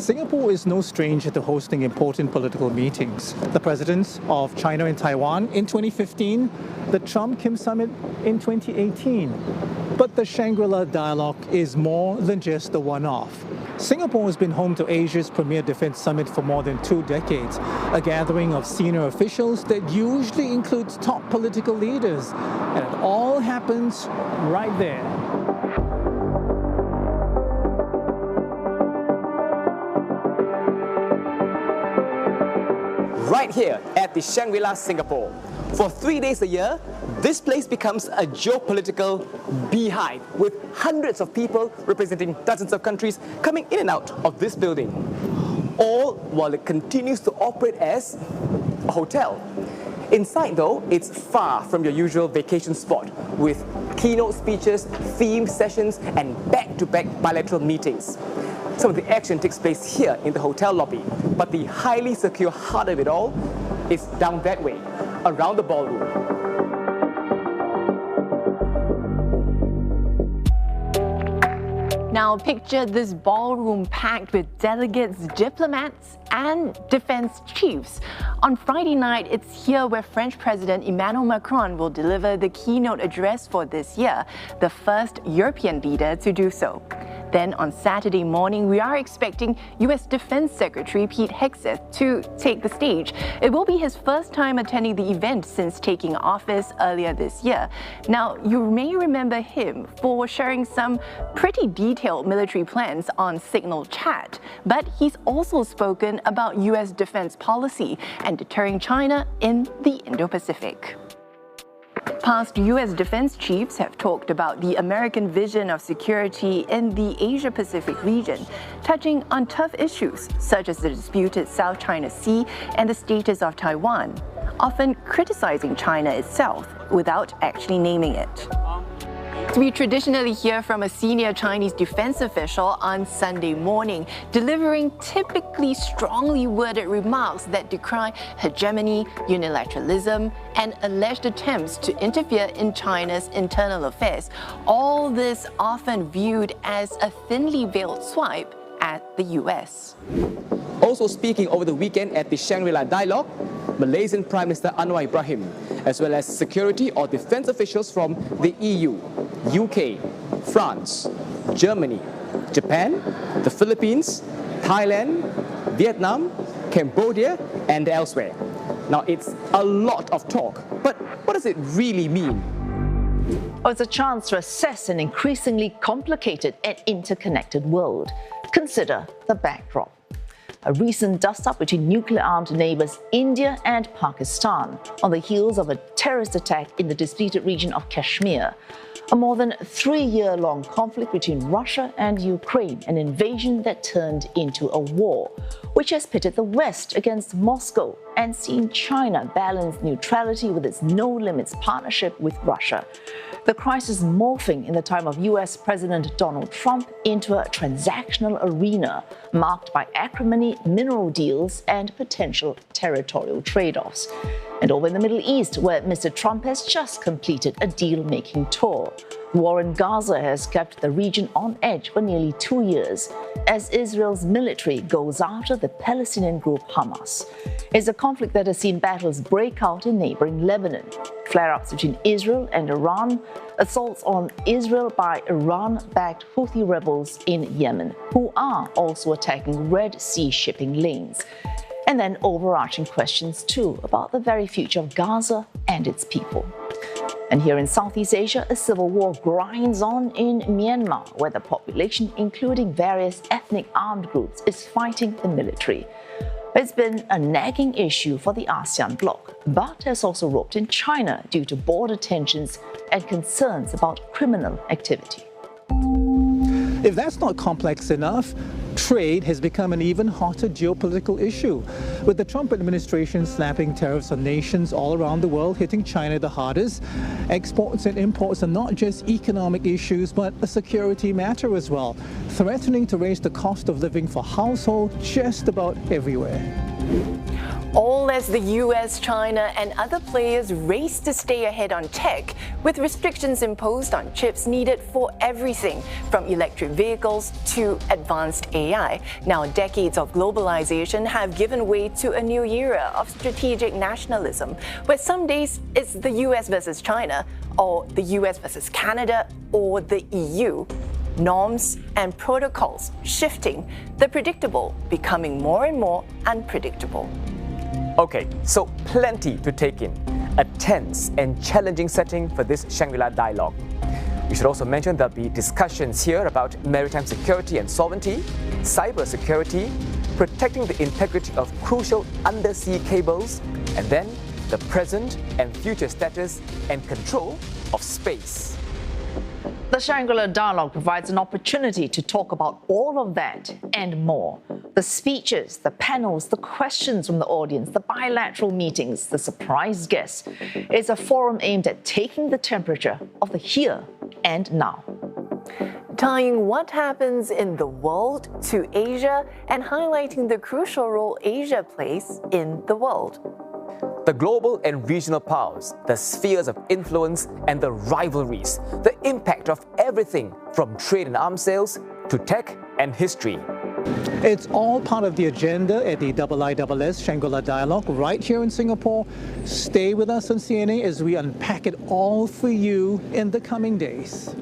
Singapore is no stranger to hosting important political meetings. The presidents of China and Taiwan in 2015, the Trump-Kim summit in 2018. But the Shangri-La Dialogue is more than just a one-off. Singapore has been home to Asia's premier defense summit for more than 2 decades, a gathering of senior officials that usually includes top political leaders. And it all happens right there. Right here at the Shangri-La Singapore. For 3 days a year, this place becomes a geopolitical beehive with hundreds of people representing dozens of countries coming in and out of this building. All while it continues to operate as a hotel. Inside though, it's far from your usual vacation spot with keynote speeches, themed sessions and back-to-back bilateral meetings. Some of the action takes place here in the hotel lobby, but the highly secure heart of it all is down that way, around the ballroom. Now picture this ballroom packed with delegates, diplomats and defense chiefs. On Friday night, it's here where French President Emmanuel Macron will deliver the keynote address for this year, the first European leader to do so. Then on Saturday morning, we are expecting US Defense Secretary Pete Hegseth to take the stage. It will be his first time attending the event since taking office earlier this year. Now, you may remember him for sharing some pretty detailed military plans on Signal Chat, but he's also spoken about US defense policy and deterring China in the Indo-Pacific. Past US defense chiefs have talked about the American vision of security in the Asia-Pacific region, touching on tough issues such as the disputed South China Sea and the status of Taiwan, often criticizing China itself without actually naming it. We traditionally hear from a senior Chinese defense official on Sunday morning, delivering typically strongly worded remarks that decry hegemony, unilateralism, and alleged attempts to interfere in China's internal affairs. All this often viewed as a thinly veiled swipe at the US. Also speaking over the weekend at the Shangri-La Dialogue, Malaysian Prime Minister Anwar Ibrahim, as well as security or defense officials from the EU, UK, France, Germany, Japan, the Philippines, Thailand, Vietnam, Cambodia, and elsewhere. Now, it's a lot of talk, but what does it really mean? Oh, it's a chance to assess an increasingly complicated and interconnected world. Consider the backdrop. A recent dust-up between nuclear-armed neighbors India and Pakistan on the heels of a terrorist attack in the disputed region of Kashmir. A more than 3-year-long conflict between Russia and Ukraine, an invasion that turned into a war, which has pitted the West against Moscow and seen China balance neutrality with its no-limits partnership with Russia. The crisis morphing in the time of US President Donald Trump into a transactional arena marked by acrimony, mineral deals, and potential territorial trade-offs. And over in the Middle East, where Mr. Trump has just completed a deal-making tour. The war in Gaza has kept the region on edge for nearly 2 years as Israel's military goes after the Palestinian group Hamas. It's a conflict that has seen battles break out in neighboring Lebanon, flare-ups between Israel and Iran, assaults on Israel by Iran-backed Houthi rebels in Yemen, who are also attacking Red Sea shipping lanes. And then overarching questions too about the very future of Gaza and its people. And here in Southeast Asia, a civil war grinds on in Myanmar, where the population, including various ethnic armed groups, is fighting the military. It's been a nagging issue for the ASEAN bloc, but has also roped in China due to border tensions and concerns about criminal activity. If that's not complex enough, trade has become an even hotter geopolitical issue, with the Trump administration slapping tariffs on nations all around the world, hitting China the hardest. Exports and imports are not just economic issues, but a security matter as well, threatening to raise the cost of living for households just about everywhere. All as the US, China, and other players race to stay ahead on tech, with restrictions imposed on chips needed for everything from electric vehicles to advanced AI. Now, decades of globalization have given way to a new era of strategic nationalism, where some days it's the US versus China, or the US versus Canada, or the EU. Norms and protocols shifting, the predictable becoming more and more unpredictable. Okay, so plenty to take in. A tense and challenging setting for this Shangri-La Dialogue. We should also mention there'll be discussions here about maritime security and sovereignty, cyber security, protecting the integrity of crucial undersea cables, and then the present and future status and control of space. The Shangri-La Dialogue provides an opportunity to talk about all of that and more. The speeches, the panels, the questions from the audience, the bilateral meetings, the surprise guests. It's a forum aimed at taking the temperature of the here and now. Tying what happens in the world to Asia and highlighting the crucial role Asia plays in the world. The global and regional powers, the spheres of influence and the rivalries, the impact of everything from trade and arms sales to tech and history. It's all part of the agenda at the IISS Shangri-La Dialogue right here in Singapore. Stay with us on CNA as we unpack it all for you in the coming days.